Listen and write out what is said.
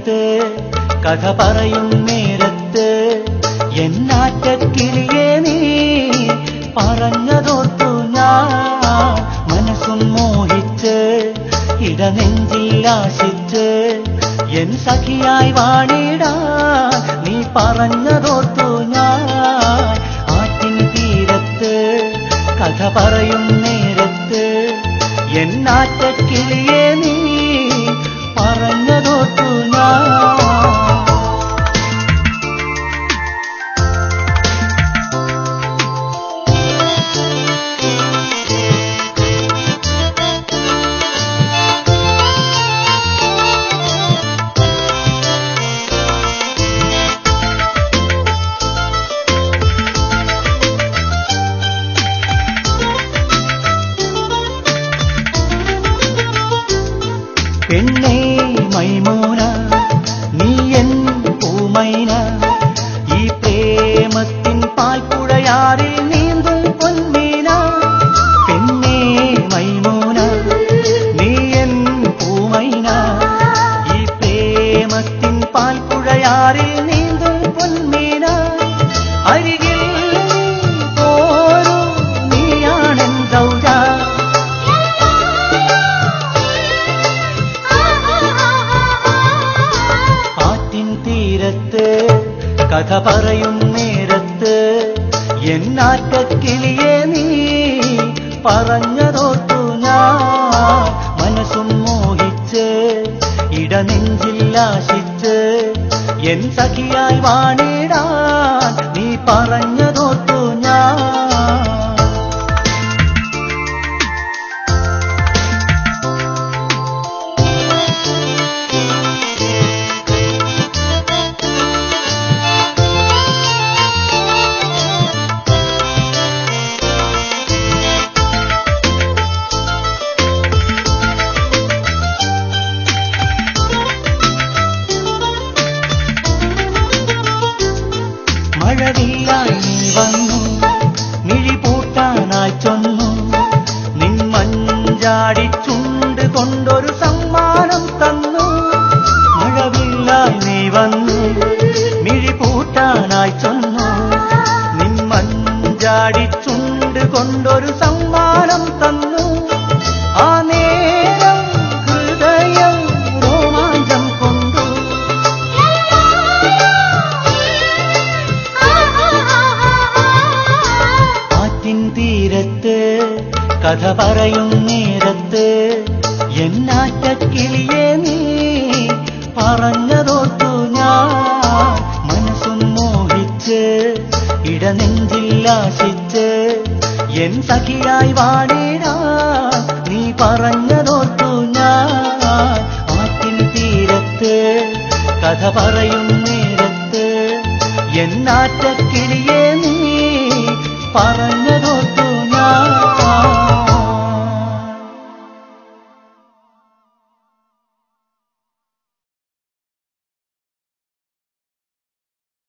തീരത്ത് കഥ പറയും നേരത്ത് എന്നാറ്റക്കിളിയെ നീ പറഞ്ഞതോർത്തു ഞാൻ മനസ്സും മോഹിച്ച് ഇടനെഞ്ചിൽ ആശിച്ച് എൻ സഖിയായി വാണിടാൻ നീ പറഞ്ഞതോർത്തു ഞാൻ ആറ്റിൻ തീരത്ത് കഥ പറയും നേരത്ത് എന്നാറ്റക്കിളിയെ നീ പറഞ്ഞതോർത്തു ഞാൻ. പെണ്ണേ മൈമൂന നീ എൻ പൂമൈന ഈ പ്രേമത്തിൻ പാൽപ്പുഴയാറിൽ നീന്തും പൊന്മീന. പെണ്ണേ മൈമൂന നീ എൻ പൂമൈന ഈ പ്രേമത്തിൻ പാൽപ്പുഴയാറിൽ നീന്തും പൊന്മീന. അരികിൽ പോരൂ നീയാണെൻ സൗജ തീരത്ത് കഥ പറയും നേരത്ത് എന്നാറ്റക്കിളിയെ നീ പറഞ്ഞതോർത്തു ഞാൻ മനസ്സും മോഹിച്ച് ഇടനെഞ്ചിൽ ആശിച്ച് എൻ സഖിയായി വാണിടാൻ നീ പറഞ്ഞതോർത്തു ഞാൻ. മഴവില്ലായി നീ വന്നു മിഴി പൂട്ടാനായി ചൊന്നു നിൻ മഞ്ചാടി ചുണ്ട് കൊണ്ടൊരു സമ്മാനം തന്നു. മഴവില്ലായി നീ വന്നു മിഴി പൂട്ടാനായി ചൊന്നു നിൻ മഞ്ചാടി ചുണ്ട് കൊണ്ടൊരു സമ്മാനം തന്നു. ആ നേരം ഹൃദയം രോമാഞ്ചം കൊണ്ടു തീരത്ത് കഥ പറയും നേരത്ത് എന്നാറ്റക്കിളിയെ നീ പറഞ്ഞതോർത്തു ഞാൻ മനസ്സും മോഹിച്ച് ഇടനെഞ്ചിൽ ആശിച്ച് എൻ സഖിയായി വാണിടാൻ നീ പറഞ്ഞതോർത്തു ഞാൻ ആറ്റിൻ തീരത്ത് കഥ പറയും നേരത്ത് എന്നാറ്റക്കിളിയെ നീ പറഞ്ഞതോർത്തു